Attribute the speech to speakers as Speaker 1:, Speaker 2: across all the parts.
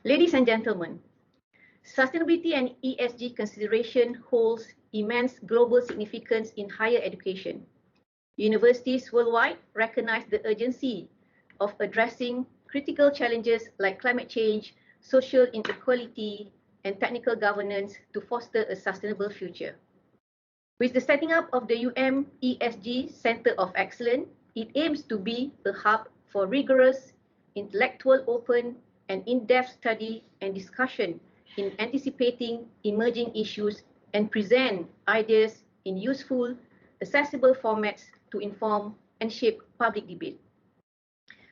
Speaker 1: Ladies and gentlemen, sustainability and ESG consideration holds immense global significance in higher education. Universities worldwide recognize the urgency of addressing critical challenges like climate change, social inequality, and technical governance to foster a sustainable future. With the setting up of the ESG Center of Excellence, it aims to be a hub for rigorous, intellectual open, and in-depth study and discussion in anticipating emerging issues and present ideas in useful, accessible formats to inform and shape public debate.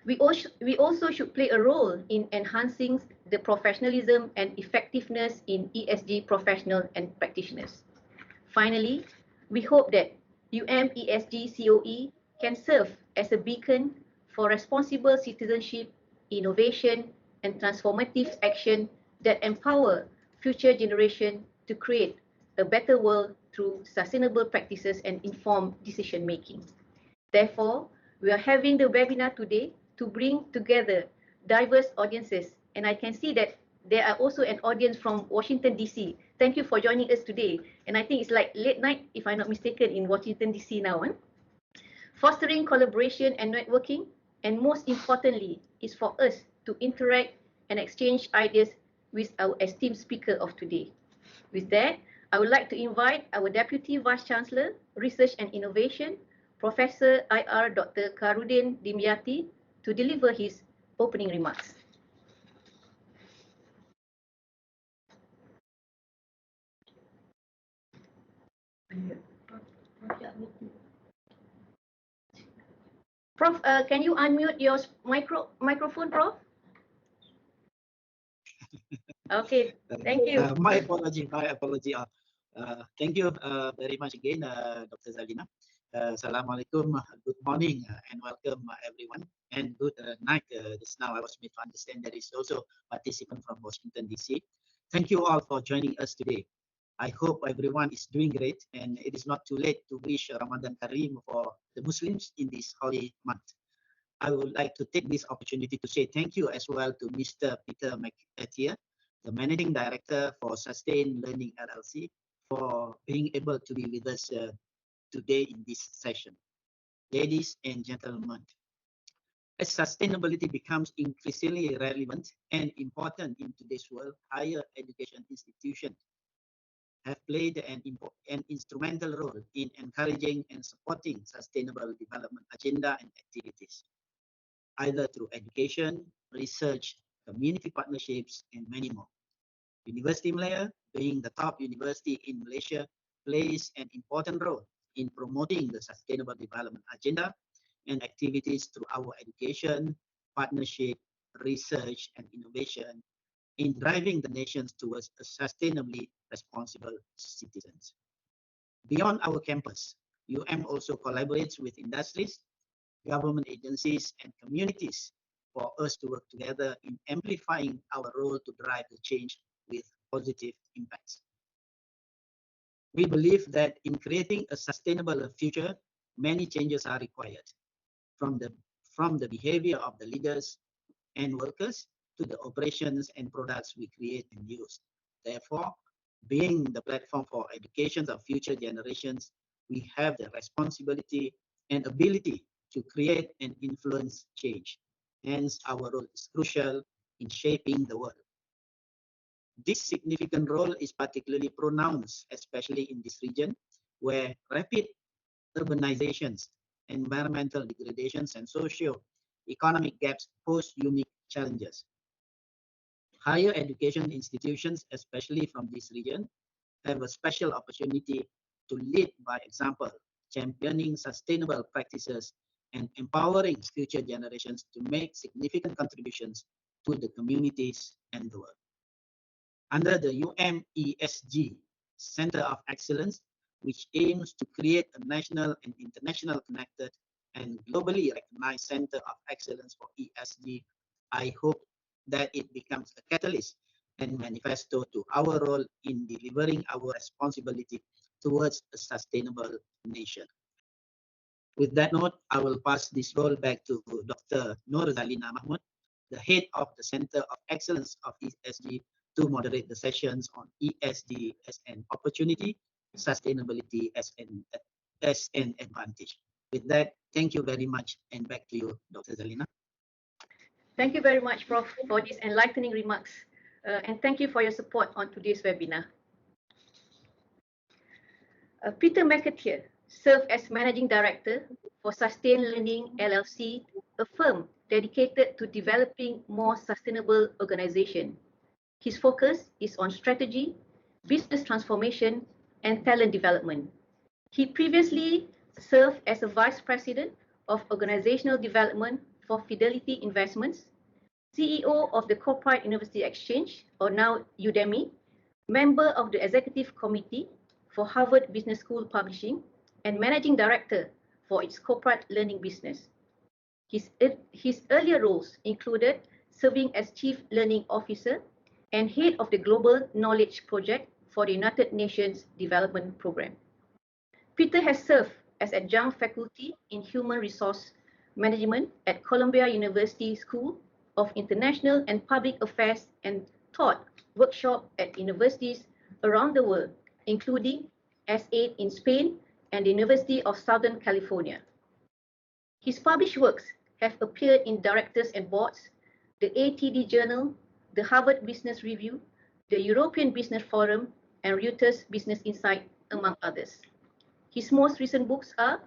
Speaker 1: We also should play a role in enhancing the professionalism and effectiveness in ESG professionals and practitioners. Finally, we hope that ESG COE can serve as a beacon for responsible citizenship, innovation, and transformative action that empower future generations to create a better world through sustainable practices and informed decision making. Therefore, we are having the webinar today to bring together diverse audiences, and I can see that there are also an audience from Washington, D.C. Thank you for joining us today. And I think it's like late night, if I'm not mistaken, in Washington, D.C. now. Fostering collaboration and networking, and most importantly, is for us to interact and exchange ideas with our esteemed speaker of today. With that, I would like to invite our Deputy Vice Chancellor, Research and Innovation, Professor IR Dr. Karudin Dimyati, to deliver his opening remarks. Prof, can you unmute your microphone, Prof? Okay, thank you.
Speaker 2: My apology. Thank you very much again, Dr. Zalina. Assalamualaikum, good morning and welcome everyone, and good night. Just now I was made to understand there is also participant from Washington, D.C. Thank you all for joining us today. I hope everyone is doing great and it is not too late to wish Ramadan Kareem for the Muslims in this holy month. I would like to take this opportunity to say thank you as well to Mr. Peter McAteer, the Managing Director for SustainLearning LLC, for being able to be with us today in this session. Ladies and gentlemen, as sustainability becomes increasingly relevant and important in today's world, higher education institutions have played an instrumental role in encouraging and supporting sustainable development agenda and activities, either through education, research, community partnerships, and many more. Universiti Malaya, being the top university in Malaysia, plays an important role in promoting the sustainable development agenda and activities through our education, partnership, research, and innovation in driving the nations towards a sustainably responsible citizens. Beyond our campus, also collaborates with industries, government agencies, and communities for us to work together in amplifying our role to drive the change with positive impacts. We believe that in creating a sustainable future, many changes are required, from the behavior of the leaders and workers to the operations and products we create and use. Therefore, being the platform for education of future generations, we have the responsibility and ability to create and influence change. Hence, our role is crucial in shaping the world. This significant role is particularly pronounced, especially in this region, where rapid urbanizations, environmental degradations, and socio-economic gaps pose unique challenges. Higher education institutions, especially from this region, have a special opportunity to lead by example, championing sustainable practices and empowering future generations to make significant contributions to the communities and the world. Under the ESG Center of Excellence, which aims to create a national and international connected and globally recognized Center of Excellence for ESG, I hope that it becomes a catalyst and manifesto to our role in delivering our responsibility towards a sustainable nation. With that note, I will pass this role back to Dr. Nur Zalina Mahmud the head of the Center of Excellence of ESG, to moderate the sessions on ESG as an opportunity, sustainability as an advantage. With that, thank you very much, and back to you, Dr. Zalina.
Speaker 1: Thank you very much, Prof, for these enlightening remarks, and thank you for your support on today's webinar. Peter McAteer served as Managing Director for SustainLearning LLC, a firm dedicated to developing more sustainable organization. His focus is on strategy, business transformation, and talent development. He previously served as a Vice President of Organizational Development for Fidelity Investments, CEO of the Corporate University Exchange, or now UDEMI, member of the Executive Committee for Harvard Business School Publishing, and Managing Director for its corporate learning business. His earlier roles included serving as Chief Learning Officer and Head of the Global Knowledge Project for the United Nations Development Programme. Peter has served as adjunct faculty in Human Resource Management at Columbia University School of International and Public Affairs and taught workshops at universities around the world, including S8 in Spain and the University of Southern California. His published works have appeared in Directors and Boards, the ATD Journal, the Harvard Business Review, the European Business Forum, and Reuters Business Insight, among others. His most recent books are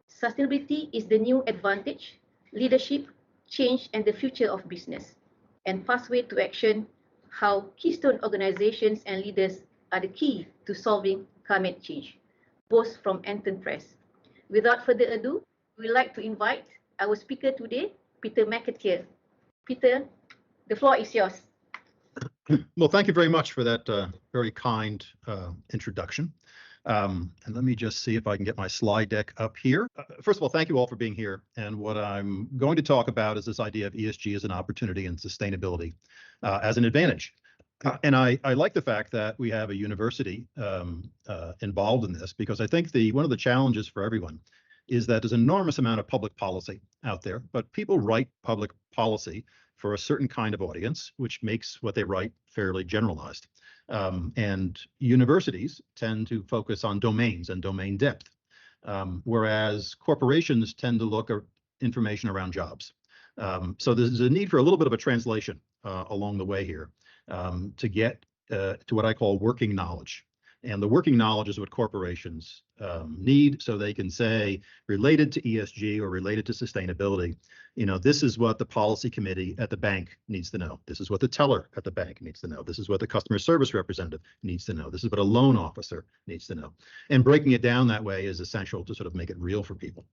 Speaker 1: Sustainability is the New Advantage, Leadership, Change and the Future of Business, and Pathway to Action, How Keystone Organizations and Leaders are the Key to Solving Climate Change, both from Anthem Press. Without further ado, we'd like to invite our speaker today, Peter McAteer. Peter, the floor is yours.
Speaker 3: Well, thank you very much for that very kind introduction. And let me just see if I can get my slide deck up here. First of all, thank you all for being here. And what I'm going to talk about is this idea of ESG as an opportunity and sustainability as an advantage. And I like the fact that we have a university involved in this, because I think one of the challenges for everyone is that there's an enormous amount of public policy out there, but people write public policy for a certain kind of audience, which makes what they write fairly generalized. And universities tend to focus on domains and domain depth, whereas corporations tend to look at information around jobs. So there's a need for a little bit of a translation along the way here to get to what I call working knowledge. And the working knowledge is what corporations need, so they can say, related to ESG or related to sustainability, you know, this is what the policy committee at the bank needs to know. This is what the teller at the bank needs to know. This is what the customer service representative needs to know. This is what a loan officer needs to know. And breaking it down that way is essential to sort of make it real for people.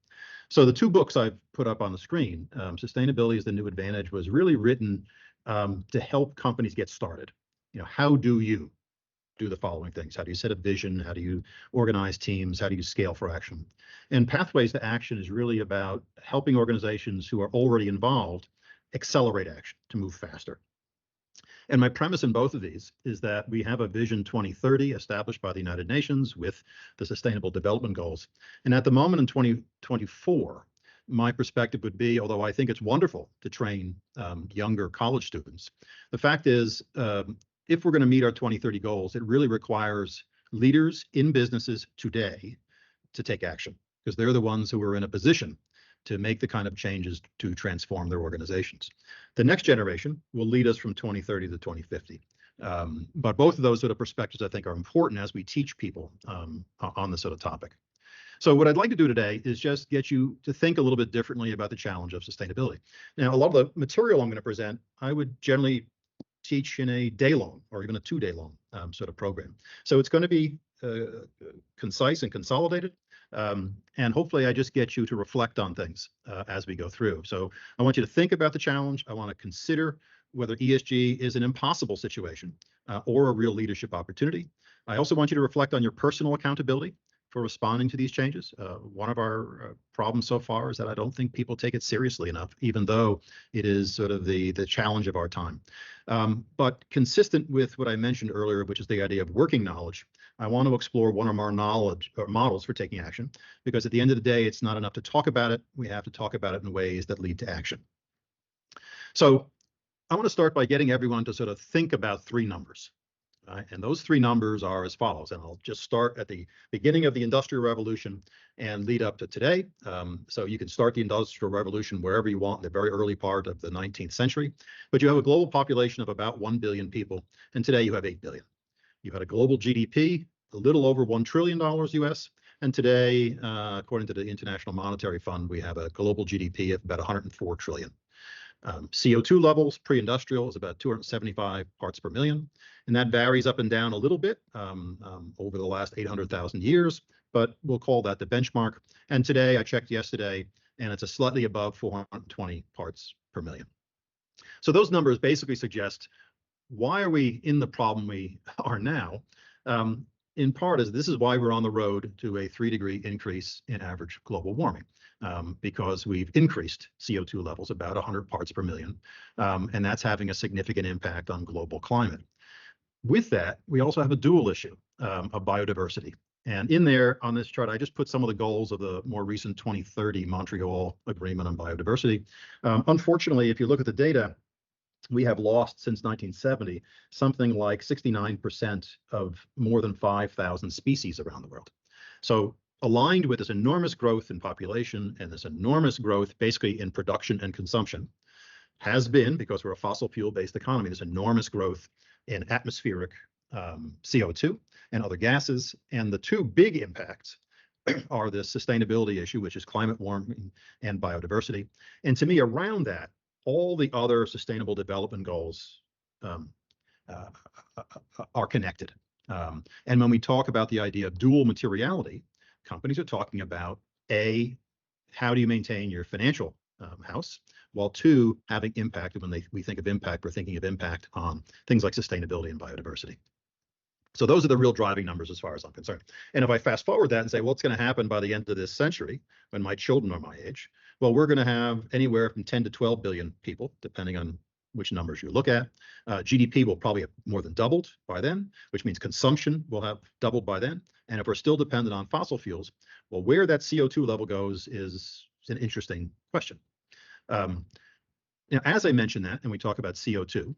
Speaker 3: So the two books I've put up on the screen, Sustainability is the New Advantage, was really written to help companies get started. You know, how do you do the following things? How do you set a vision? How do you organize teams? How do you scale for action? And Pathways to Action is really about helping organizations who are already involved accelerate action to move faster. And my premise in both of these is that we have a Vision 2030 established by the United Nations with the Sustainable Development Goals. And at the moment in 2024, my perspective would be, although I think it's wonderful to train younger college students, the fact is, if we're going to meet our 2030 goals, it really requires leaders in businesses today to take action, because they're the ones who are in a position to make the kind of changes to transform their organizations. The next generation will lead us from 2030 to 2050. But both of those sort of perspectives, I think, are important as we teach people on this sort of topic. So what I'd like to do today is just get you to think a little bit differently about the challenge of sustainability. Now, a lot of the material I'm going to present, I would generally teach in a day-long or even a two-day-long sort of program. So it's going to be concise and consolidated, and hopefully I just get you to reflect on things as we go through. So I want you to think about the challenge. I want to consider whether ESG is an impossible situation or a real leadership opportunity. I also want you to reflect on your personal accountability for responding to these changes. One of our problems so far is that I don't think people take it seriously enough, even though it is sort of the challenge of our time. But consistent with what I mentioned earlier, which is the idea of working knowledge, I want to explore one or more knowledge or models for taking action, because at the end of the day, it's not enough to talk about it. We have to talk about it in ways that lead to action. So I want to start by getting everyone to sort of think about three numbers. Right? And those three numbers are as follows. And I'll just start at the beginning of the Industrial Revolution and lead up to today. So you can start the Industrial Revolution wherever you want in the very early part of the 19th century. But you have a global population of about 1 billion people. And today you have 8 billion. You had a global GDP, a little over $1 trillion US. And today, according to the International Monetary Fund, we have a global GDP of about 104 trillion. CO2 levels, pre-industrial, is about 275 parts per million, and that varies up and down a little bit over the last 800,000 years, but we'll call that the benchmark. And today, I checked yesterday, and it's a slightly above 420 parts per million. So those numbers basically suggest, why are we in the problem we are now? In part, this is why we're on the road to a 3-degree increase in average global warming. Because we've increased CO2 levels about 100 parts per million, and that's having a significant impact on global climate. With that, we also have a dual issue of biodiversity. And in there on this chart, I just put some of the goals of the more recent 2030 Montreal Agreement on Biodiversity. Unfortunately, if you look at the data, we have lost since 1970 something like 69% of more than 5,000 species around the world. So aligned with this enormous growth in population and this enormous growth basically in production and consumption has been, because we're a fossil fuel-based economy, this enormous growth in atmospheric CO2 and other gases. And the two big impacts are the sustainability issue, which is climate warming and biodiversity. And to me, around that, all the other sustainable development goals are connected. And when we talk about the idea of dual materiality, companies are talking about, A, how do you maintain your financial house, while two, having impact. And when we think of impact, we're thinking of impact on things like sustainability and biodiversity. So those are the real driving numbers as far as I'm concerned. And if I fast forward that and say, what's going to happen by the end of this century when my children are my age? Well, we're going to have anywhere from 10 to 12 billion people, depending on which numbers you look at. GDP will probably have more than doubled by then, which means consumption will have doubled by then. And if we're still dependent on fossil fuels, well, where that CO2 level goes is an interesting question. Now, as I mentioned that, and we talk about CO2,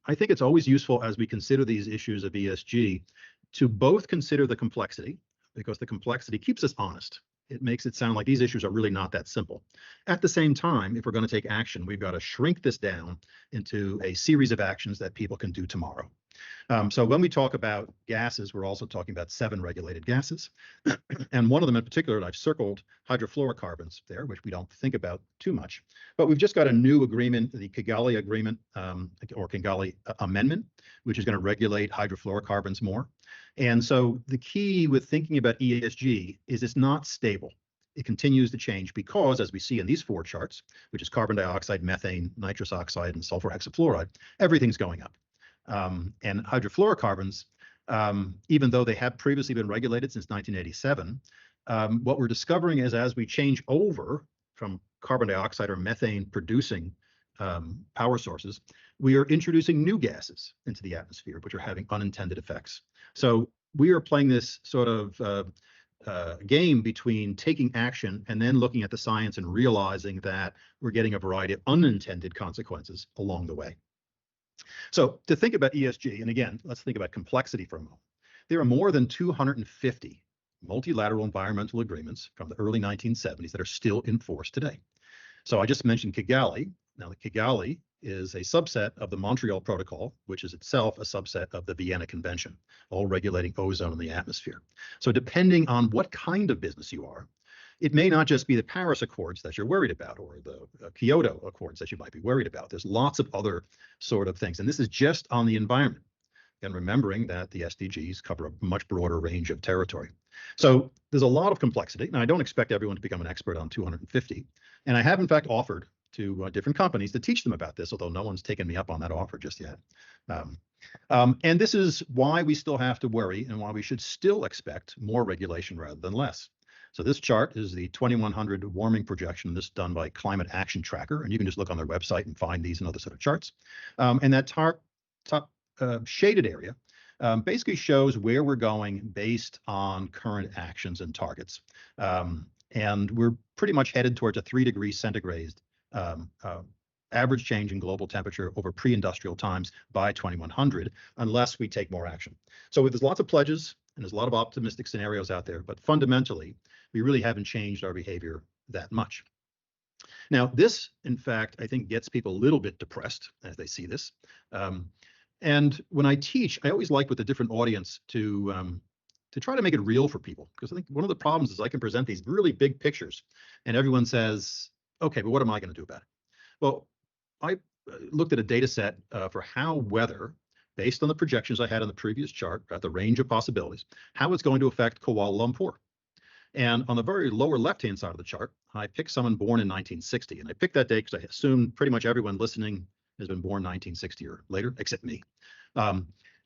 Speaker 3: I think it's always useful as we consider these issues of ESG to both consider the complexity, because the complexity keeps us honest. It makes it sound like these issues are really not that simple. At the same time, if we're going to take action, we've got to shrink this down into a series of actions that people can do tomorrow. So when we talk about gases, we're also talking about 7 regulated gases. And one of them in particular, I've circled hydrofluorocarbons there, which we don't think about too much. But we've just got a new agreement, the Kigali Agreement, or Kigali Amendment, which is going to regulate hydrofluorocarbons more. And so the key with thinking about ESG is it's not stable. It continues to change because, as we see in these 4 charts, which is carbon dioxide, methane, nitrous oxide, and sulfur hexafluoride, everything's going up. And hydrofluorocarbons, even though they have previously been regulated since 1987, what we're discovering is as we change over from carbon dioxide or methane producing power sources, we are introducing new gases into the atmosphere, which are having unintended effects. So we are playing this sort of game between taking action and then looking at the science and realizing that we're getting a variety of unintended consequences along the way. So to think about ESG, and again, let's think about complexity for a moment. There are more than 250 multilateral environmental agreements from the early 1970s that are still in force today. So I just mentioned Kigali. Now, the Kigali is a subset of the Montreal Protocol, which is itself a subset of the Vienna Convention, all regulating ozone in the atmosphere. So depending on what kind of business you are, it may not just be the Paris Accords that you're worried about or the Kyoto Accords that you might be worried about. There's lots of other sort of things. And this is just on the environment. And remembering that the SDGs cover a much broader range of territory. So there's a lot of complexity. Now, I don't expect everyone to become an expert on 250. And I have, in fact, offered to different companies to teach them about this, although no one's taken me up on that offer just yet. And this is why we still have to worry and why we should still expect more regulation rather than less. So this chart is the 2100 warming projection. This is done by Climate Action Tracker, and you can just look on their website and find these and other sort of charts. And that top shaded area basically shows where we're going based on current actions and targets. And we're pretty much headed towards a 3 degrees centigrade average change in global temperature over pre-industrial times by 2100, unless we take more action. So there's lots of pledges and there's a lot of optimistic scenarios out there, but fundamentally, we really haven't changed our behavior that much. Now, this, in fact, I think gets people a little bit depressed as they see this. And when I teach, I always like with a different audience to try to make it real for people, because I think one of the problems is I can present these really big pictures and everyone says, okay, but what am I going to do about it? Well, I looked at a data set for how weather, based on the projections I had on the previous chart, at the range of possibilities, how it's going to affect Kuala Lumpur. And on the very lower left-hand side of the chart, I picked someone born in 1960. And I picked that date because I assume pretty much everyone listening has been born 1960 or later, except me.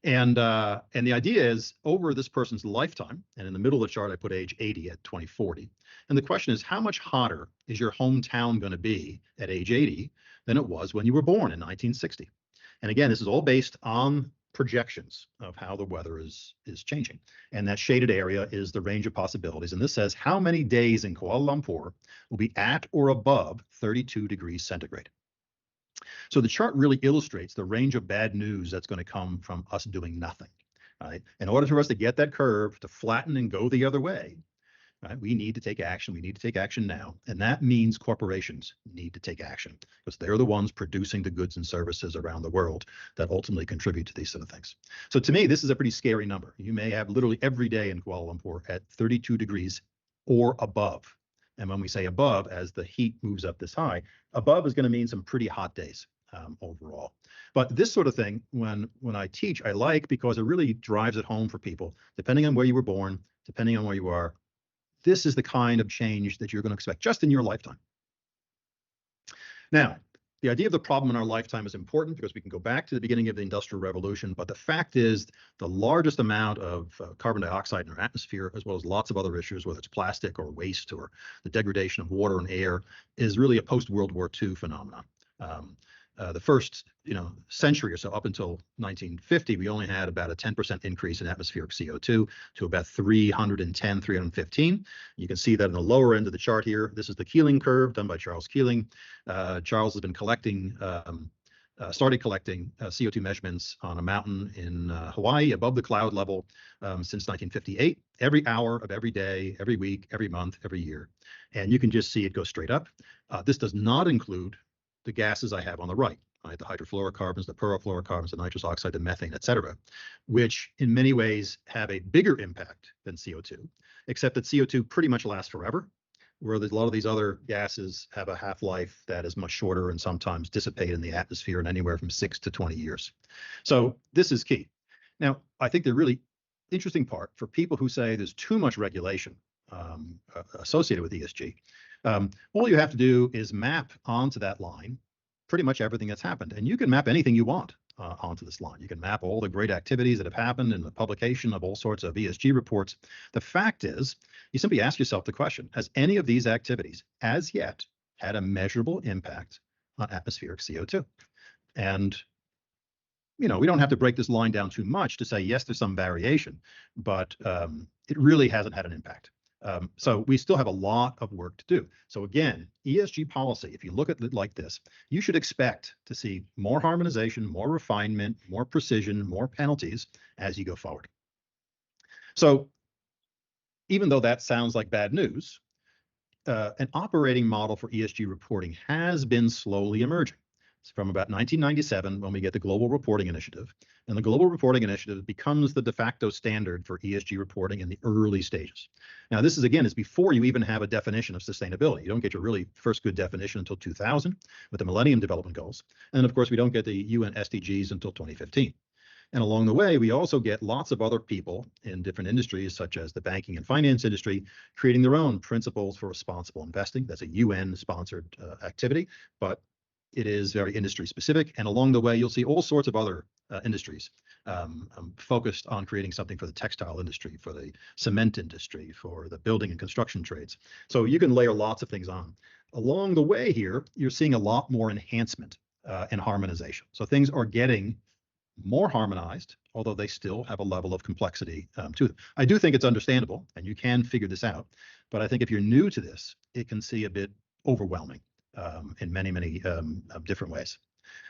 Speaker 3: And the idea is over this person's lifetime, and in the middle of the chart, I put age 80 at 2040. And the question is, how much hotter is your hometown going to be at age 80 than it was when you were born in 1960? And again, this is all based on projections of how the weather is changing. And that shaded area is the range of possibilities. And this says how many days in Kuala Lumpur will be at or above 32 degrees centigrade. So the chart really illustrates the range of bad news that's going to come from us doing nothing. Right? In order for us to get that curve to flatten and go the other way, right, we need to take action. We need to take action now. And that means corporations need to take action because they're the ones producing the goods and services around the world that ultimately contribute to these sort of things. So to me, this is a pretty scary number. You may have literally every day in Kuala Lumpur at 32 degrees or above. And when we say above, as the heat moves up this high, above is going to mean some pretty hot days overall. But this sort of thing, when I teach, I like because it really drives it home for people, depending on where you were born, depending on where you are. This is the kind of change that you're going to expect just in your lifetime. Now, the idea of the problem in our lifetime is important because we can go back to the beginning of the Industrial Revolution, but the fact is the largest amount of carbon dioxide in our atmosphere, as well as lots of other issues, whether it's plastic or waste or the degradation of water and air, is really a post-World War II phenomenon. The first century or so, up until 1950, we only had about a 10% increase in atmospheric CO2 to about 310, 315. You can see that in the lower end of the chart here. This is the Keeling curve done by Charles Keeling. Charles has been started collecting CO2 measurements on a mountain in Hawaii above the cloud level since 1958, every hour of every day, every week, every month, every year. And you can just see it go straight up. This does not include the gases I have on the right, the hydrofluorocarbons, the perfluorocarbons, the nitrous oxide, the methane, et cetera, which in many ways have a bigger impact than CO2, except that CO2 pretty much lasts forever, where a lot of these other gases have a half-life that is much shorter and sometimes dissipate in the atmosphere in anywhere from 6 to 20 years. So this is key. Now, I think the really interesting part for people who say there's too much regulation associated with ESG, all you have to do is map onto that line pretty much everything that's happened. And you can map anything you want onto this line. You can map all the great activities that have happened in the publication of all sorts of ESG reports. The fact is, you simply ask yourself the question, has any of these activities as yet had a measurable impact on atmospheric CO2? And we don't have to break this line down too much to say, yes, there's some variation, but it really hasn't had an impact. So we still have a lot of work to do. So again, ESG policy, if you look at it like this, you should expect to see more harmonization, more refinement, more precision, more penalties as you go forward. So even though that sounds like bad news, an operating model for ESG reporting has been slowly emerging. It's from about 1997 when we get the Global Reporting Initiative. And the Global Reporting Initiative becomes the de facto standard for ESG reporting in the early stages. Now, this is, again, is before you even have a definition of sustainability. You don't get your really first good definition until 2000 with the Millennium Development Goals. And then, of course, we don't get the UN SDGs until 2015. And along the way, we also get lots of other people in different industries, such as the banking and finance industry, creating their own principles for responsible investing. That's a UN-sponsored activity, but it is very industry specific. And along the way, you'll see all sorts of other industries focused on creating something for the textile industry, for the cement industry, for the building and construction trades. So you can layer lots of things on. Along the way here, you're seeing a lot more enhancement and harmonization. So things are getting more harmonized, although they still have a level of complexity to them. I do think it's understandable, and you can figure this out. But I think if you're new to this, it can seem a bit overwhelming. in many, many different ways.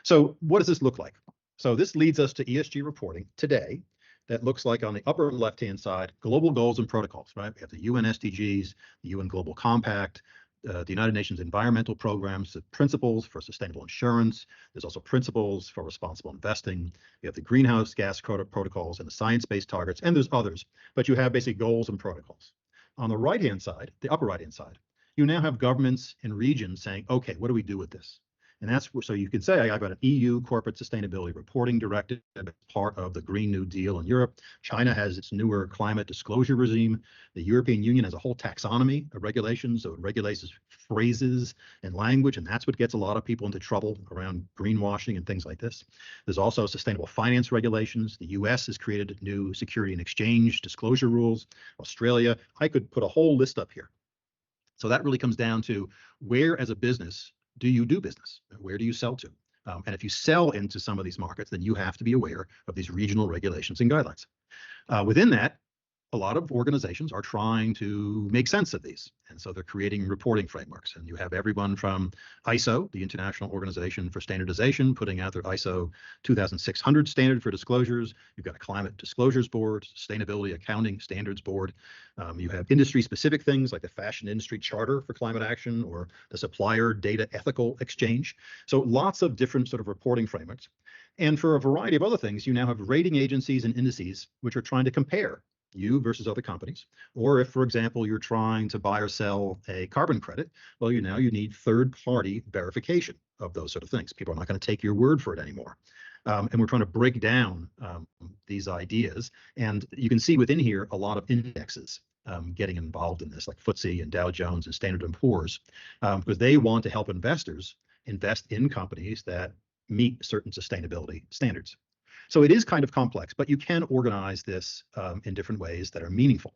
Speaker 3: So what does this look like? So this leads us to ESG reporting today. That looks like on the upper left-hand side, global goals and protocols, right? We have the UN SDGs, the UN Global Compact, the United Nations environmental programs, the principles for sustainable insurance. There's also principles for responsible investing. You have the greenhouse gas protocols and the science-based targets, and there's others, but you have basically goals and protocols. On the right-hand side, the upper right-hand side, you now have governments and regions saying, okay, what do we do with this? And that's so you can say, I've got an EU corporate sustainability reporting directive as part of the Green New Deal in Europe. China has its newer climate disclosure regime. The European Union has a whole taxonomy of regulations, so it regulates phrases and language, and that's what gets a lot of people into trouble around greenwashing and things like this. There's also sustainable finance regulations. The US has created new security and exchange disclosure rules. Australia, I could put a whole list up here. So that really comes down to where as a business do you do business? Where do you sell to? And if you sell into some of these markets, then you have to be aware of these regional regulations and guidelines. Within that, a lot of organizations are trying to make sense of these. And so they're creating reporting frameworks. And you have everyone from ISO, the International Organization for Standardization, putting out their ISO 2600 standard for disclosures. You've got a Climate Disclosures Board, Sustainability Accounting Standards Board. You have industry-specific things like the Fashion Industry Charter for Climate Action or the Supplier Data Ethical Exchange. So lots of different sort of reporting frameworks. And for a variety of other things, you now have rating agencies and indices which are trying to compare you versus other companies. Or if, for example, you're trying to buy or sell a carbon credit, well, you need third-party verification of those sort of things. People are not going to take your word for it anymore. And we're trying to break down these ideas. And you can see within here a lot of indexes getting involved in this, like FTSE and Dow Jones and Standard & Poor's, because they want to help investors invest in companies that meet certain sustainability standards. So it is kind of complex, but you can organize this in different ways that are meaningful.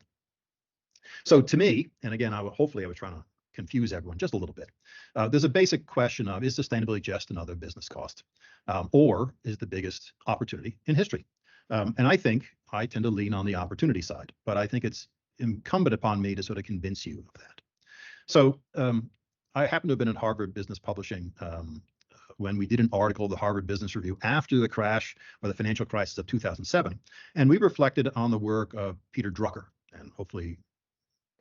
Speaker 3: So to me, and again, hopefully I was trying to confuse everyone just a little bit. There's a basic question of, is sustainability just another business cost? Or is the biggest opportunity in history? And I think I tend to lean on the opportunity side, but I think it's incumbent upon me to sort of convince you of that. So I happen to have been at Harvard Business Publishing when we did an article, the Harvard Business Review, after the crash or the financial crisis of 2007. And we reflected on the work of Peter Drucker. And hopefully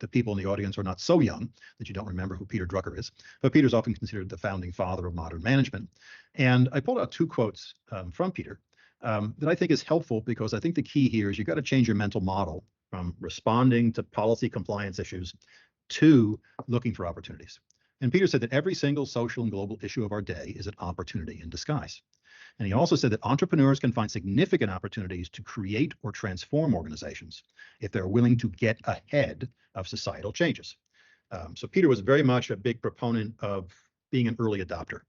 Speaker 3: the people in the audience are not so young that you don't remember who Peter Drucker is. But Peter's often considered the founding father of modern management. And I pulled out two quotes from Peter that I think is helpful, because I think the key here is you've got to change your mental model from responding to policy compliance issues to looking for opportunities. And Peter said that every single social and global issue of our day is an opportunity in disguise. And he also said that entrepreneurs can find significant opportunities to create or transform organizations if they're willing to get ahead of societal changes. So Peter was very much a big proponent of being an early adopter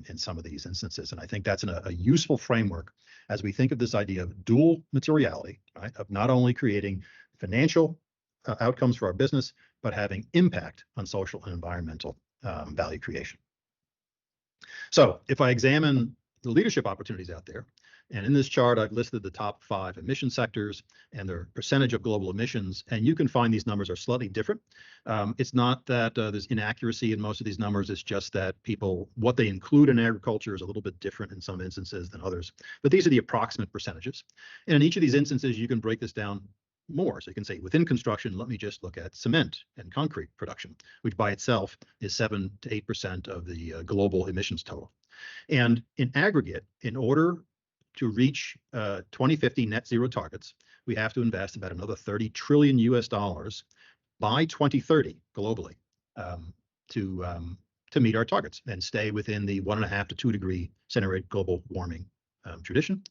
Speaker 3: in some of these instances. And I think that's a useful framework as we think of this idea of dual materiality, right? Of not only creating financial outcomes for our business, but having impact on social and environmental value creation. So if I examine the leadership opportunities out there, and in this chart, I've listed the top 5 emission sectors and their percentage of global emissions, and you can find these numbers are slightly different. It's not that there's inaccuracy in most of these numbers, it's just that what they include in agriculture is a little bit different in some instances than others. But these are the approximate percentages. And in each of these instances, you can break this down more. So you can say within construction, let me just look at cement and concrete production, which by itself is 7 to 8% of the global emissions total. And in aggregate, in order to reach 2050 net zero targets, we have to invest about another $30 trillion by 2030 globally to meet our targets and stay within the 1.5 to 2 degree centigrade global warming tradition.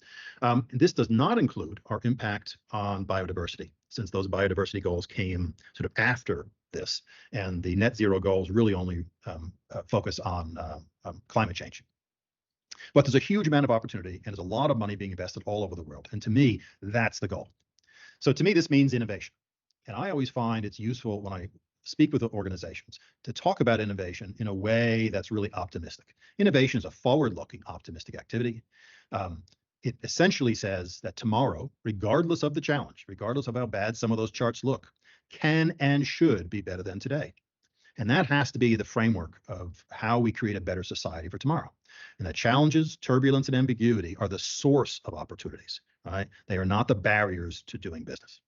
Speaker 3: This does not include our impact on biodiversity, since those biodiversity goals came sort of after this, and the net zero goals really only focus on climate change. But there's a huge amount of opportunity, and there's a lot of money being invested all over the world. And to me, that's the goal. So to me, this means innovation. And I always find it's useful when I speak with organizations to talk about innovation in a way that's really optimistic. Innovation is a forward-looking, optimistic activity. It essentially says that tomorrow, regardless of the challenge, regardless of how bad some of those charts look, can and should be better than today. And that has to be the framework of how we create a better society for tomorrow. And that challenges, turbulence, and ambiguity are the source of opportunities, right? They are not the barriers to doing business.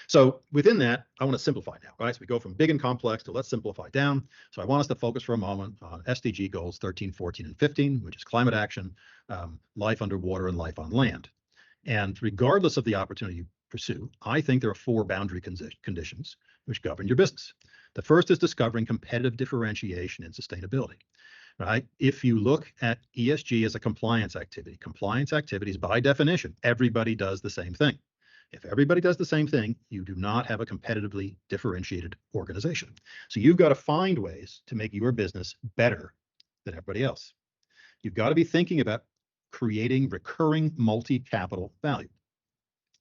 Speaker 3: So within that, I want to simplify now, right? So we go from big and complex to let's simplify down. So I want us to focus for a moment on SDG goals 13, 14, and 15, which is climate action, life underwater, and life on land. And regardless of the opportunity you pursue, I think there are 4 boundary conditions which govern your business. The first is discovering competitive differentiation in sustainability, right? If you look at ESG as a compliance activities by definition, everybody does the same thing. If everybody does the same thing, you do not have a competitively differentiated organization. So you've got to find ways to make your business better than everybody else. You've got to be thinking about creating recurring multi-capital value.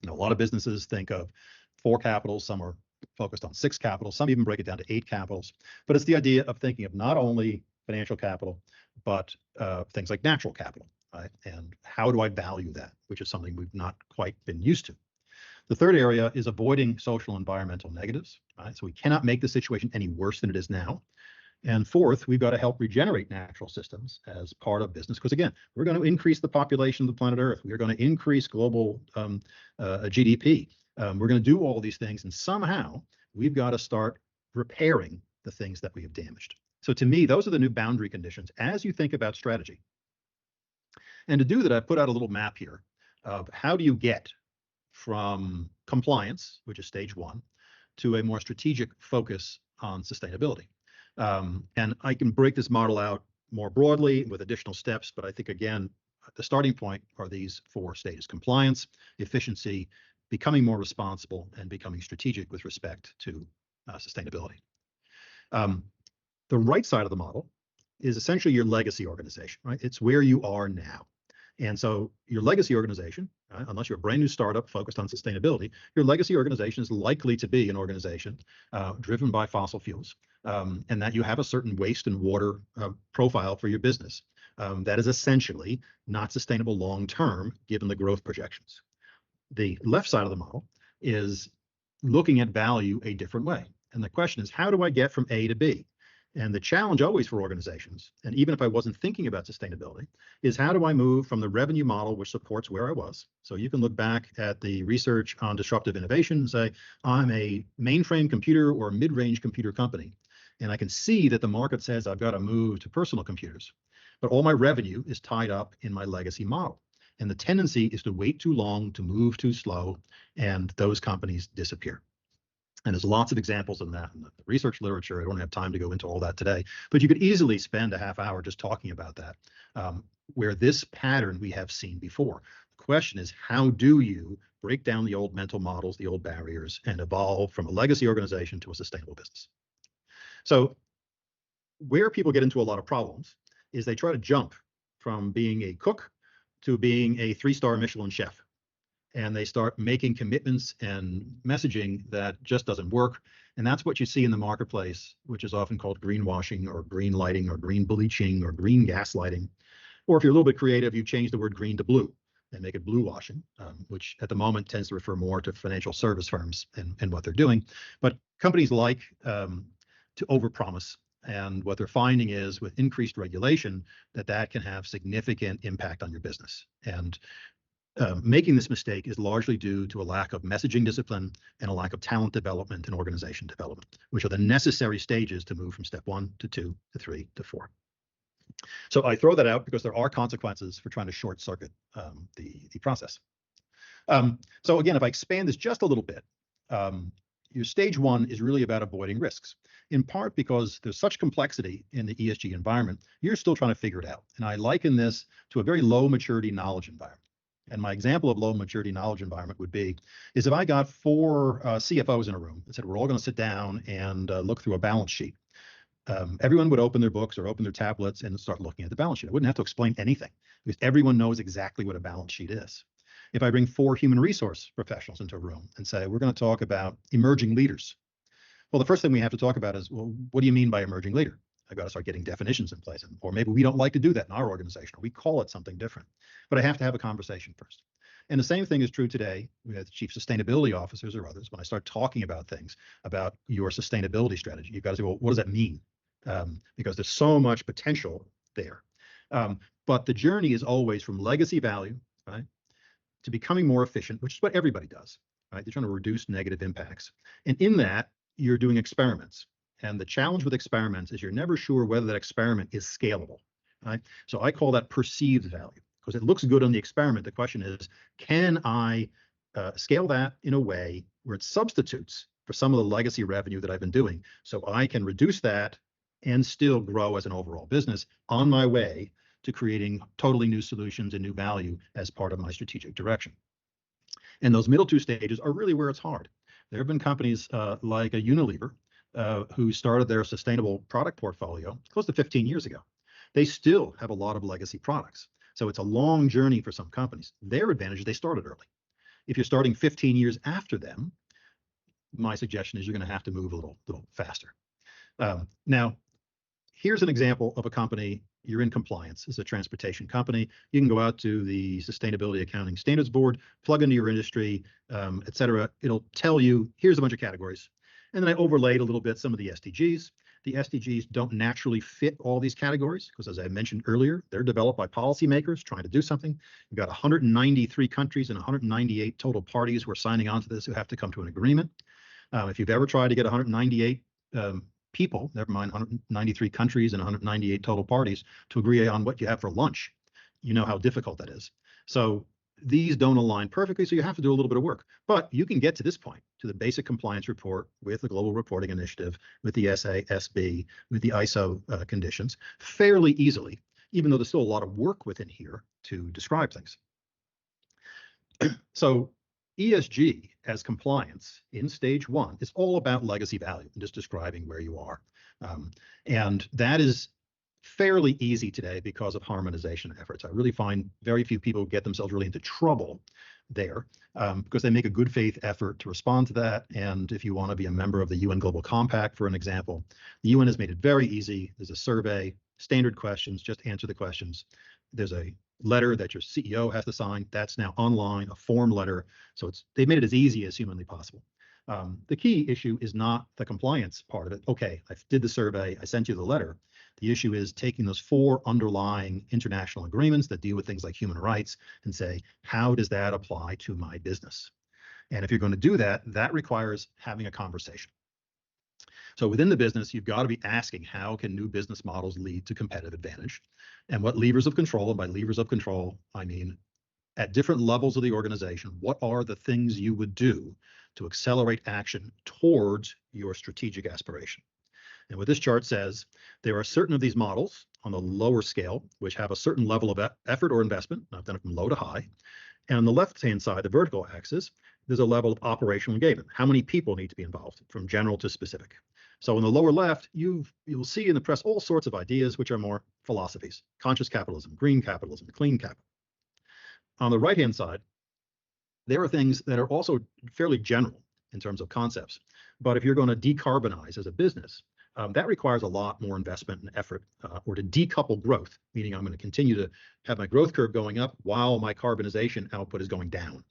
Speaker 3: You know, a lot of businesses think of 4 capitals, some are focused on 6 capitals, some even break it down to 8 capitals. But it's the idea of thinking of not only financial capital, but things like natural capital, right? And how do I value that, which is something we've not quite been used to. The third area is avoiding social and environmental negatives, right? So we cannot make the situation any worse than it is now. And fourth, we've got to help regenerate natural systems as part of business, because again, we're going to increase the population of the planet Earth. We are going to increase global GDP. We're going to do all these things, and somehow we've got to start repairing the things that we have damaged. So to me, those are the new boundary conditions as you think about strategy. And to do that, I put out a little map here of how do you get from compliance, which is stage 1, to a more strategic focus on sustainability. And I can break this model out more broadly with additional steps, but I think, again, the starting point are these 4 stages: compliance, efficiency, becoming more responsible, and becoming strategic with respect to sustainability. The right side of the model is essentially your legacy organization, right? It's where you are now. And so your legacy organization, right, unless you're a brand new startup focused on sustainability, your legacy organization is likely to be an organization driven by fossil fuels, and that you have a certain waste and water profile for your business that is essentially not sustainable long-term given the growth projections. The left side of the model is looking at value a different way. And the question is, how do I get from A to B? And the challenge always for organizations, and even if I wasn't thinking about sustainability, is how do I move from the revenue model, which supports where I was? So you can look back at the research on disruptive innovation and say, I'm a mainframe computer or a mid-range computer company. And I can see that the market says I've got to move to personal computers. But all my revenue is tied up in my legacy model. And the tendency is to wait too long, to move too slow, and those companies disappear. And there's lots of examples of that in the research literature. I don't have time to go into all that today, but you could easily spend a half hour just talking about that, where this pattern we have seen before. The question is, how do you break down the old mental models, the old barriers, and evolve from a legacy organization to a sustainable business? So where people get into a lot of problems is they try to jump from being a cook to being a 3-star Michelin chef. And they start making commitments and messaging that just doesn't work. And that's what you see in the marketplace, which is often called greenwashing or green lighting or green bleaching or green gaslighting. Or if you're a little bit creative, you change the word green to blue and make it blue washing, which at the moment tends to refer more to financial service firms and what they're doing. But companies like to overpromise. And what they're finding is with increased regulation, that can have significant impact on your business. And making this mistake is largely due to a lack of messaging discipline and a lack of talent development and organization development, which are the necessary stages to move from step 1 to 2 to 3 to 4. So I throw that out because there are consequences for trying to short circuit the process. So again, if I expand this just a little bit, your stage 1 is really about avoiding risks, in part because there's such complexity in the ESG environment, you're still trying to figure it out. And I liken this to a very low maturity knowledge environment. And my example of low maturity knowledge environment would be, is if I got 4 CFOs in a room and said, we're all going to sit down and look through a balance sheet. Everyone would open their books or open their tablets and start looking at the balance sheet. I wouldn't have to explain anything because everyone knows exactly what a balance sheet is. If I bring 4 human resource professionals into a room and say, we're going to talk about emerging leaders. Well, the first thing we have to talk about is, well, what do you mean by emerging leader? I've got to start getting definitions in place. Or maybe we don't like to do that in our organization, or we call it something different. But I have to have a conversation first. And the same thing is true today with chief sustainability officers or others. When I start talking about things about your sustainability strategy, you've got to say, well, what does that mean? Because there's so much potential there. But the journey is always from legacy value, right, to becoming more efficient, which is what everybody does, right? They're trying to reduce negative impacts. And in that, you're doing experiments. And the challenge with experiments is you're never sure whether that experiment is scalable, right? So I call that perceived value because it looks good on the experiment. The question is, can I scale that in a way where it substitutes for some of the legacy revenue that I've been doing so I can reduce that and still grow as an overall business on my way to creating totally new solutions and new value as part of my strategic direction. And those middle two stages are really where it's hard. There have been companies like a Unilever who started their sustainable product portfolio close to 15 years ago. They still have a lot of legacy products. So it's a long journey for some companies. Their advantage is they started early. If you're starting 15 years after them, my suggestion is you're going to have to move a little faster. Now, here's an example of a company. You're in compliance as a transportation company. You can go out to the Sustainability Accounting Standards Board, plug into your industry, et cetera. It'll tell you, here's a bunch of categories. And then I overlaid a little bit some of the SDGs. The SDGs don't naturally fit all these categories because, as I mentioned earlier, they're developed by policymakers trying to do something. You've got 193 countries and 198 total parties who are signing on to this who have to come to an agreement. If you've ever tried to get 198 people, never mind 193 countries and 198 total parties, to agree on what you have for lunch, you know how difficult that is. So these don't align perfectly, so you have to do a little bit of work. But you can get to this point, to the basic compliance report with the Global Reporting Initiative, with the SASB, with the ISO conditions, fairly easily, even though there's still a lot of work within here to describe things. So ESG as compliance in stage one is all about legacy value and just describing where you are. And that is fairly easy today because of harmonization efforts. I really find very few people get themselves really into trouble there because they make a good faith effort to respond to that. And if you want to be a member of the UN Global Compact, for an example, the UN has made it very easy. There's a survey, standard questions, just answer the questions. There's a letter that your CEO has to sign. That's now online, a form letter. So they've made it as easy as humanly possible. The key issue is not the compliance part of it. Okay, I did the survey, I sent you the letter. The issue is taking those 4 underlying international agreements that deal with things like human rights and say, how does that apply to my business? And if you're going to do that, that requires having a conversation. So within the business, you've got to be asking, how can new business models lead to competitive advantage? And what levers of control, and by levers of control, I mean at different levels of the organization, what are the things you would do to accelerate action towards your strategic aspiration? And what this chart says, there are certain of these models on the lower scale, which have a certain level of effort or investment. I've done it from low to high. And on the left-hand side, the vertical axis, there's a level of operational engagement. How many people need to be involved, from general to specific? So in the lower left, you'll see in the press all sorts of ideas, which are more philosophies: conscious capitalism, green capitalism, clean capital. On the right-hand side, there are things that are also fairly general in terms of concepts. But if you're going to decarbonize as a business, that requires a lot more investment and effort, or to decouple growth, meaning I'm going to continue to have my growth curve going up while my carbonization output is going down.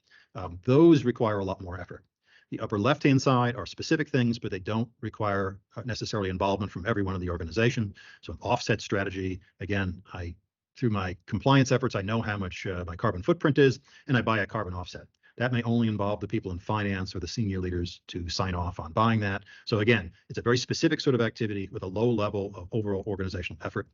Speaker 3: Those require a lot more effort. The upper left-hand side are specific things, but they don't require necessarily involvement from everyone in the organization. So an offset strategy, again, through my compliance efforts, I know how much my carbon footprint is, and I buy a carbon offset. That may only involve the people in finance or the senior leaders to sign off on buying that. So again, it's a very specific sort of activity with a low level of overall organizational effort.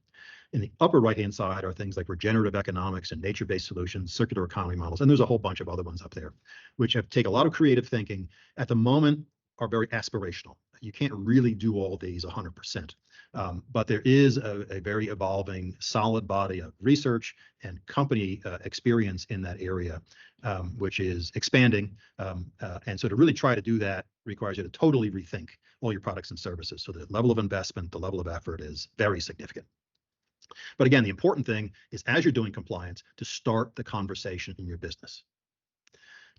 Speaker 3: In the upper right-hand side are things like regenerative economics and nature-based solutions, circular economy models, and there's a whole bunch of other ones up there, which take a lot of creative thinking. At the moment, are very aspirational. You can't really do all these 100%, but there is a very evolving, solid body of research and company experience in that area, which is expanding. And so to really try to do that requires you to totally rethink all your products and services. So the level of investment, the level of effort is very significant. But again, the important thing is, as you're doing compliance, to start the conversation in your business.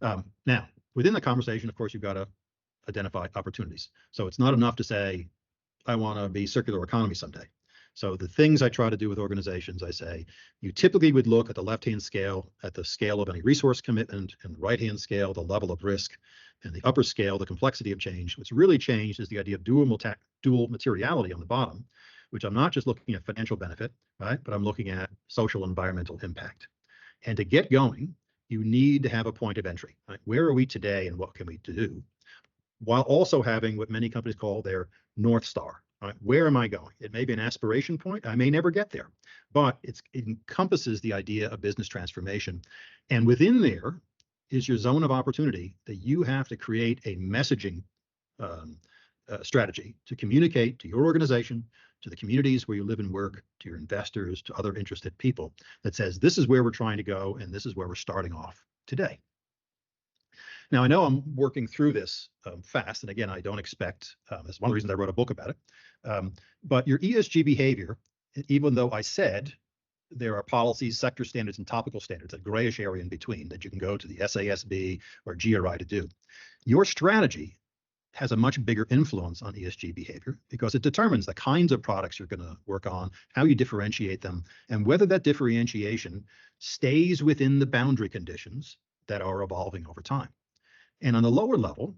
Speaker 3: Now, within the conversation, of course, you've got to identify opportunities. So it's not enough to say, I want to be circular economy someday. So the things I try to do with organizations, I say, you typically would look at the left-hand scale, at the scale of any resource commitment, and the right-hand scale, the level of risk, and the upper scale, the complexity of change. What's really changed is the idea of dual materiality on the bottom, which I'm not just looking at financial benefit, right? But I'm looking at social and environmental impact. And to get going, you need to have a point of entry, right? Where are we today and what can we do? While also having what many companies call their North Star, right? Where am I going? It may be an aspiration point. I may never get there, but it encompasses the idea of business transformation. And within there is your zone of opportunity that you have to create a messaging strategy to communicate to your organization, to the communities where you live and work, to your investors, to other interested people that says, this is where we're trying to go and this is where we're starting off today. Now, I know I'm working through this fast, and again, I don't expect, that's one of the reasons I wrote a book about it, but your ESG behavior, even though I said there are policies, sector standards, and topical standards, a grayish area in between that you can go to the SASB or GRI to do, your strategy has a much bigger influence on ESG behavior because it determines the kinds of products you're going to work on, how you differentiate them, and whether that differentiation stays within the boundary conditions that are evolving over time. And on the lower level,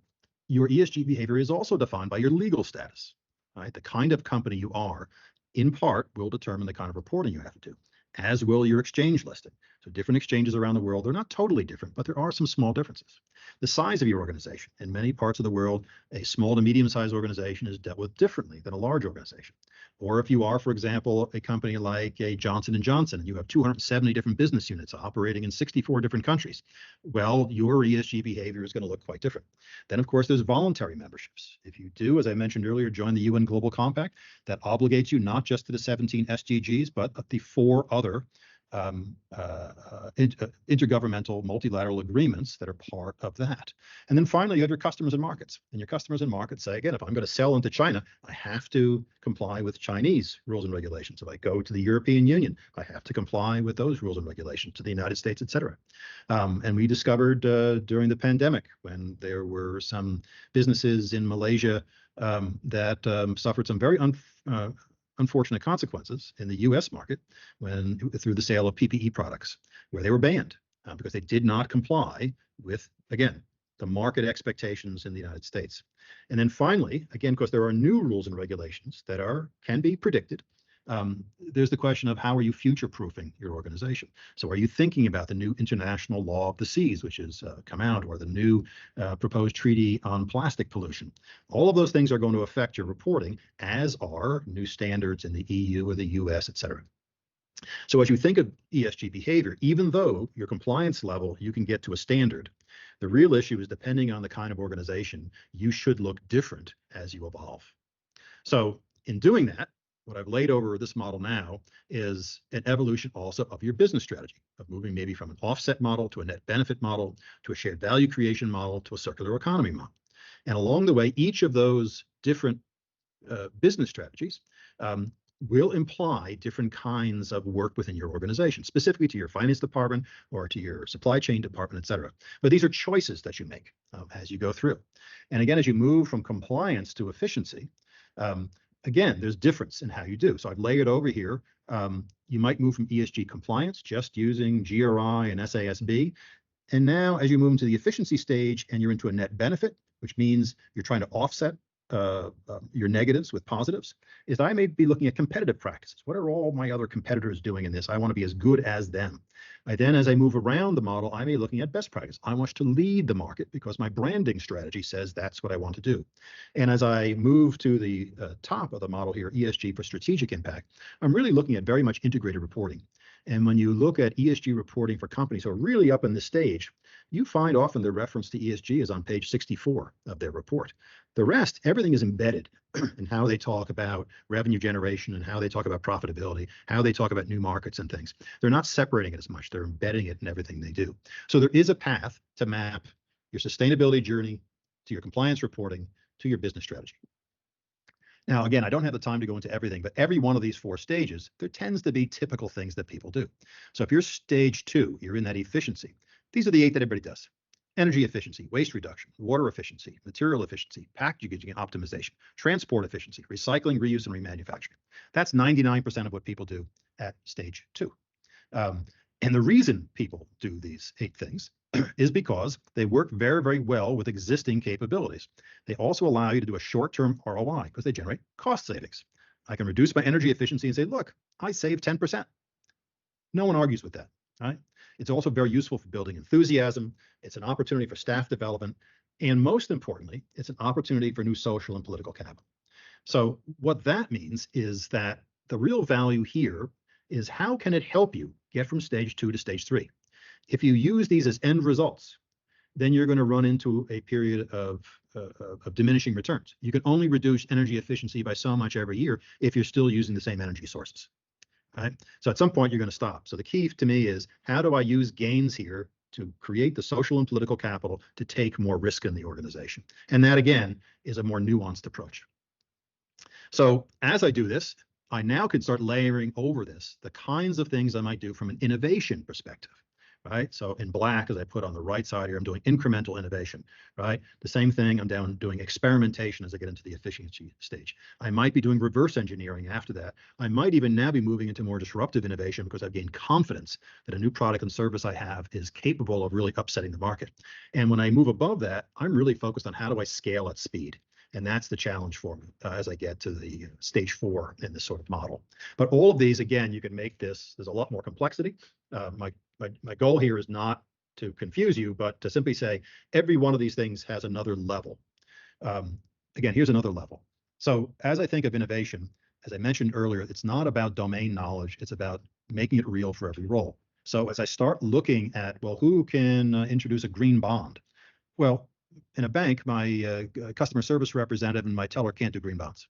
Speaker 3: your ESG behavior is also defined by your legal status, right? The kind of company you are, in part, will determine the kind of reporting you have to do, as will your exchange listing. So different exchanges around the world, they're not totally different, but there are some small differences. The size of your organization. In many parts of the world, a small to medium-sized organization is dealt with differently than a large organization. Or if you are, for example, a company like a Johnson & Johnson, and you have 270 different business units operating in 64 different countries, well, your ESG behavior is going to look quite different. Then, of course, there's voluntary memberships. If you do, as I mentioned earlier, join the UN Global Compact, that obligates you not just to the 17 SDGs, but the 4 other intergovernmental multilateral agreements that are part of that. And then finally, you have your customers and markets. And your customers and markets say, again, if I'm going to sell into China, I have to comply with Chinese rules and regulations. If I go to the European Union, I have to comply with those rules and regulations, to the United States, et cetera. And we discovered during the pandemic, when there were some businesses in Malaysia that suffered some very unfortunate consequences in the U.S. market through the sale of PPE products, where they were banned because they did not comply with, again, the market expectations in the United States. And then finally, again, because there are new rules and regulations that can be predicted, there's the question of how are you future-proofing your organization? So are you thinking about the new international law of the seas, which has come out, or the new proposed treaty on plastic pollution? All of those things are going to affect your reporting, as are new standards in the EU or the US, et cetera. So as you think of ESG behavior, even though your compliance level, you can get to a standard, the real issue is, depending on the kind of organization, you should look different as you evolve. So in doing that, what I've laid over this model now is an evolution also of your business strategy, of moving maybe from an offset model to a net benefit model, to a shared value creation model, to a circular economy model. And along the way, each of those different business strategies will imply different kinds of work within your organization, specifically to your finance department or to your supply chain department, et cetera. But these are choices that you make as you go through. And again, as you move from compliance to efficiency, again, there's difference in how you do. So I've layered over here. You might move from ESG compliance, just using GRI and SASB. And now as you move into the efficiency stage and you're into a net benefit, which means you're trying to offset your negatives with positives, is I may be looking at competitive practices. What are all my other competitors doing in this? I want to be as good as them. Then as I move around the model, I may be looking at best practice. I want to lead the market because my branding strategy says that's what I want to do. And as I move to the top of the model here, ESG for strategic impact, I'm really looking at very much integrated reporting. And when you look at ESG reporting for companies who are really up in this stage, you find often the reference to ESG is on page 64 of their report. The rest, everything is embedded in how they talk about revenue generation and how they talk about profitability, how they talk about new markets and things. They're not separating it as much. They're embedding it in everything they do. So there is a path to map your sustainability journey to your compliance reporting to your business strategy. Now, again, I don't have the time to go into everything, but every one of these 4 stages, there tends to be typical things that people do. So if you're stage 2, you're in that efficiency. These are the 8 that everybody does. energy efficiency, waste reduction, water efficiency, material efficiency, packaging optimization, transport efficiency, recycling, reuse, and remanufacturing. That's 99% of what people do at stage 2. And the reason people do these 8 things is because they work very, very well with existing capabilities. They also allow you to do a short-term ROI because they generate cost savings. I can reduce my energy efficiency and say, look, I saved 10%. No one argues with that, right? It's also very useful for building enthusiasm. It's an opportunity for staff development. And most importantly, it's an opportunity for new social and political capital. So what that means is that the real value here is how can it help you get from stage 2 to stage 3? If you use these as end results, then you're going to run into a period of diminishing returns. You can only reduce energy efficiency by so much every year if you're still using the same energy sources. Right? So at some point you're going to stop. So the key to me is how do I use gains here to create the social and political capital to take more risk in the organization? And that again is a more nuanced approach. So as I do this, I now can start layering over this the kinds of things I might do from an innovation perspective. Right? So in black, as I put on the right side here, I'm doing incremental innovation, right? The same thing, I'm doing experimentation as I get into the efficiency stage. I might be doing reverse engineering after that. I might even now be moving into more disruptive innovation because I've gained confidence that a new product and service I have is capable of really upsetting the market. And when I move above that, I'm really focused on how do I scale at speed? And that's the challenge for me as I get to the stage 4 in this sort of model. But all of these, again, you can make this, there's a lot more complexity. My goal here is not to confuse you, but to simply say every one of these things has another level. Again, here's another level. So as I think of innovation, as I mentioned earlier, it's not about domain knowledge. It's about making it real for every role. So as I start looking at, well, who can introduce a green bond? Well, in a bank, my customer service representative and my teller can't do green bonds.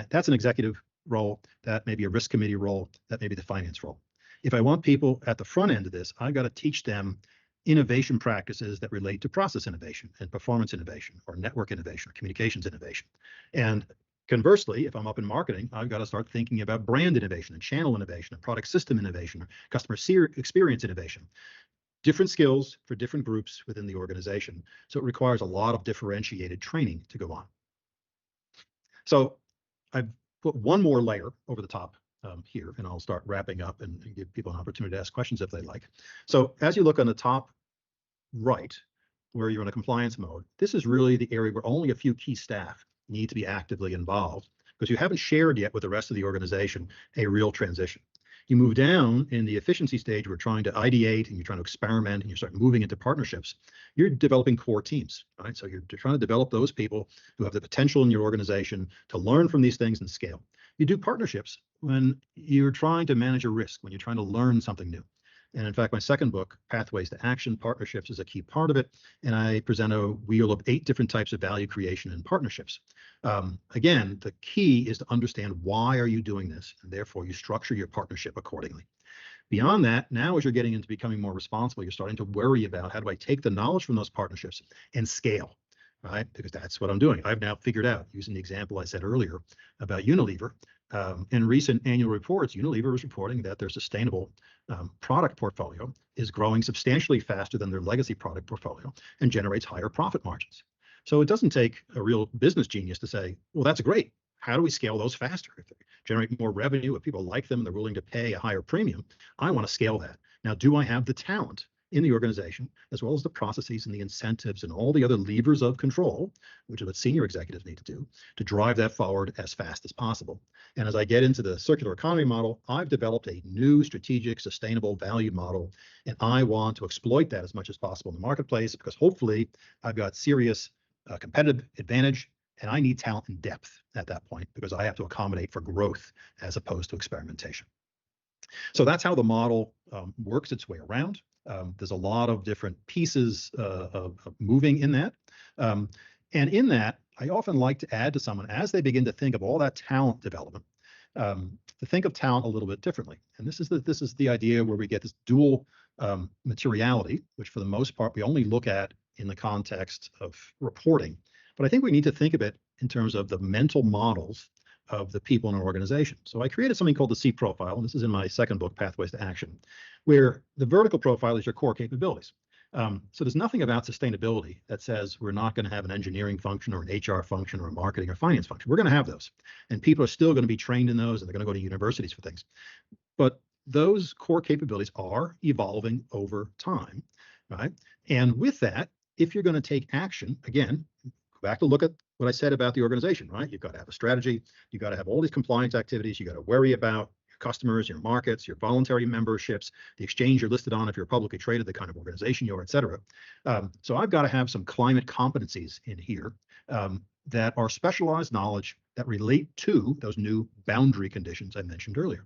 Speaker 3: That's an executive role. That may be a risk committee role. That may be the finance role. If I want people at the front end of this, I've got to teach them innovation practices that relate to process innovation and performance innovation or network innovation or communications innovation. And conversely, if I'm up in marketing, I've got to start thinking about brand innovation and channel innovation and product system innovation or customer experience innovation. Different skills for different groups within the organization. So it requires a lot of differentiated training to go on. So I've put one more layer over the top here, and I'll start wrapping up and give people an opportunity to ask questions if they like. So as you look on the top right, where you're in a compliance mode, this is really the area where only a few key staff need to be actively involved because you haven't shared yet with the rest of the organization a real transition. You move down in the efficiency stage, we're trying to ideate and you're trying to experiment and you start moving into partnerships. You're developing core teams, right? So you're trying to develop those people who have the potential in your organization to learn from these things and scale. You do partnerships when you're trying to manage a risk, when you're trying to learn something new. And in fact, my second book, Pathways to Action, Partnerships is a key part of it. And I present a wheel of 8 different types of value creation and partnerships. Again, the key is to understand why are you doing this, and therefore you structure your partnership accordingly. Beyond that, now as you're getting into becoming more responsible, you're starting to worry about how do I take the knowledge from those partnerships and scale, right? Because that's what I'm doing. I've now figured out, using the example I said earlier about Unilever, in recent annual reports, Unilever is reporting that their sustainable product portfolio is growing substantially faster than their legacy product portfolio and generates higher profit margins. So it doesn't take a real business genius to say, well, that's great. How do we scale those faster? If they generate more revenue, if people like them and they're willing to pay a higher premium, I want to scale that. Now, do I have the talent in the organization, as well as the processes and the incentives and all the other levers of control, which is what senior executives need to do, to drive that forward as fast as possible? And as I get into the circular economy model, I've developed a new strategic, sustainable value model, and I want to exploit that as much as possible in the marketplace because hopefully I've got serious competitive advantage, and I need talent and depth at that point because I have to accommodate for growth as opposed to experimentation. So that's how the model works its way around. There's a lot of different pieces of moving in that. And in that, I often like to add to someone as they begin to think of all that talent development, to think of talent a little bit differently. And this is the idea where we get this dual materiality, which for the most part, we only look at in the context of reporting. But I think we need to think of it in terms of the mental models of the people in our organization. So I created something called the C profile, and this is in my second book, Pathways to Action, where the vertical profile is your core capabilities. So there's nothing about sustainability that says we're not going to have an engineering function or an HR function or a marketing or finance function. We're going to have those, and people are still going to be trained in those, and they're going to go to universities for things. But those core capabilities are evolving over time, right? And with that, if you're going to take action, again, go back to look at what I said about the organization, right? You've got to have a strategy. You've got to have all these compliance activities. You got to worry about your customers, your markets, your voluntary memberships, the exchange you're listed on if you're publicly traded, the kind of organization you are, et cetera. So I've got to have some climate competencies in here that are specialized knowledge that relate to those new boundary conditions I mentioned earlier.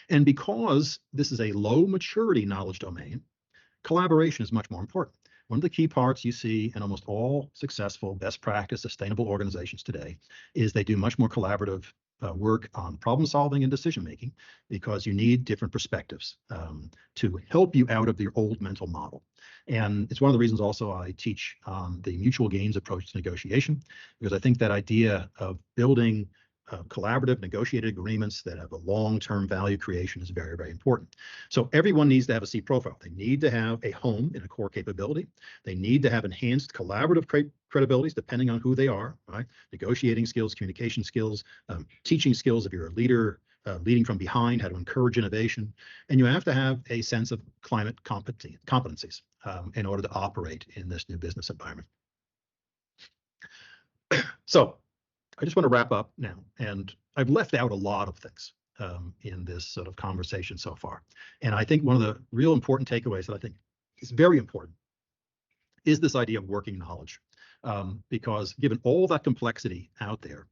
Speaker 3: And because this is a low maturity knowledge domain, collaboration is much more important. One of the key parts you see in almost all successful best practice sustainable organizations today is they do much more collaborative work on problem solving and decision making, because you need different perspectives to help you out of your old mental model. And it's one of the reasons also I teach the mutual gains approach to negotiation, because I think that idea of building collaborative negotiated agreements that have a long-term value creation is very, very important. So everyone needs to have a C profile. They need to have a home in a core capability. They need to have enhanced collaborative credibilities depending on who they are, right? Negotiating skills, communication skills, teaching skills if you're a leader, leading from behind, how to encourage innovation. And you have to have a sense of climate competencies in order to operate in this new business environment. So I just want to wrap up now, and I've left out a lot of things in this sort of conversation so far. And I think one of the real important takeaways that I think is very important is this idea of working knowledge, because given all that complexity out there,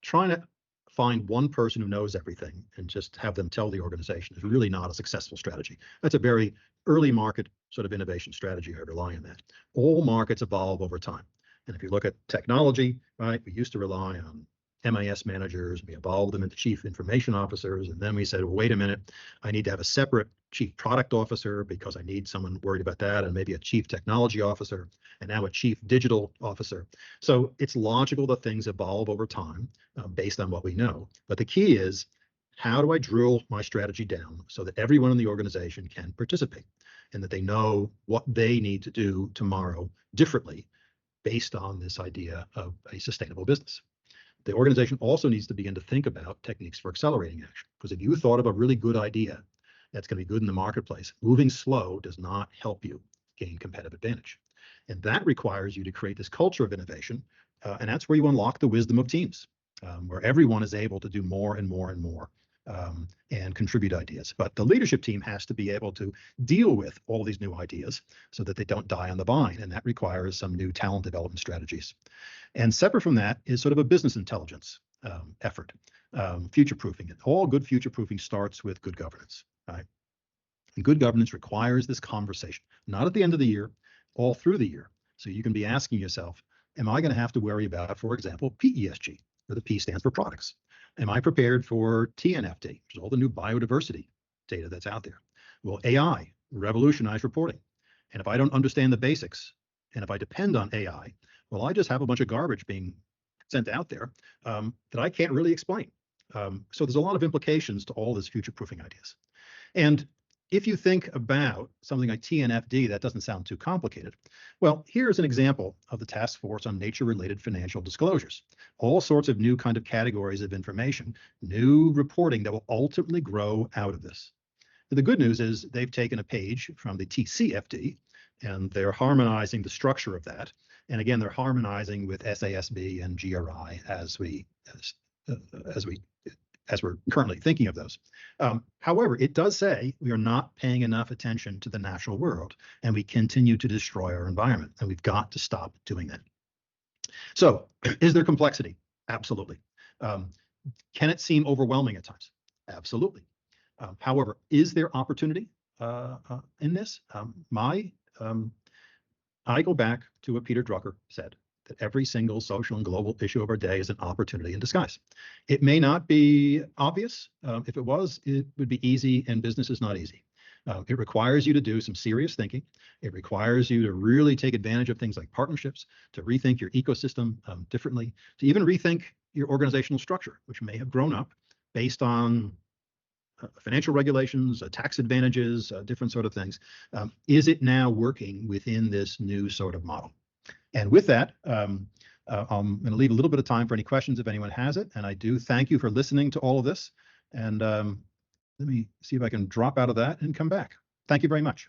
Speaker 3: trying to find one person who knows everything and just have them tell the organization is really not a successful strategy. That's a very early market sort of innovation strategy. I rely on that. All markets evolve over time. And if you look at technology, right, we used to rely on MIS managers, we evolved them into chief information officers, and then we said, well, wait a minute, I need to have a separate chief product officer because I need someone worried about that, and maybe a chief technology officer, and now a chief digital officer. So it's logical that things evolve over time based on what we know. But the key is, how do I drill my strategy down so that everyone in the organization can participate and that they know what they need to do tomorrow differently based on this idea of a sustainable business. The organization also needs to begin to think about techniques for accelerating action, because if you thought of a really good idea that's going to be good in the marketplace, moving slow does not help you gain competitive advantage. And that requires you to create this culture of innovation, and that's where you unlock the wisdom of teams, where everyone is able to do more and more and more and contribute ideas. But the leadership team has to be able to deal with all these new ideas so that they don't die on the vine, and that requires some new talent development strategies. And separate from that is sort of a business intelligence effort, future-proofing it. All good future-proofing starts with good governance, right? And good governance requires this conversation, not at the end of the year, all through the year. So you can be asking yourself, am I going to have to worry about, for example, PESG, where the P stands for products? Am I prepared for TNFD, which is all the new biodiversity data that's out there? Will AI revolutionize reporting? And if I don't understand the basics, and if I depend on AI, well, I just have a bunch of garbage being sent out there that I can't really explain. So there's a lot of implications to all this future-proofing ideas. And if you think about something like TNFD, that doesn't sound too complicated. Well, here's an example of the Task Force on Nature-Related Financial Disclosures. All sorts of new kind of categories of information, new reporting that will ultimately grow out of this. The good news is they've taken a page from the TCFD, and they're harmonizing the structure of that. And again, they're harmonizing with SASB and GRI as we're currently thinking of those. However, it does say we are not paying enough attention to the natural world, and we continue to destroy our environment, and we've got to stop doing that. So is there complexity? Absolutely. Can it seem overwhelming at times? Absolutely. However, is there opportunity in this? I go back to what Peter Drucker said, that every single social and global issue of our day is an opportunity in disguise. It may not be obvious. If it was, it would be easy, and business is not easy. It requires you to do some serious thinking. It requires you to really take advantage of things like partnerships, to rethink your ecosystem differently, to even rethink your organizational structure, which may have grown up based on financial regulations, tax advantages, different sort of things. Is it now working within this new sort of model? And with that, I'm going to leave a little bit of time for any questions if anyone has it. And I do thank you for listening to all of this. And let me see if I can drop out of that and come back. Thank you very much.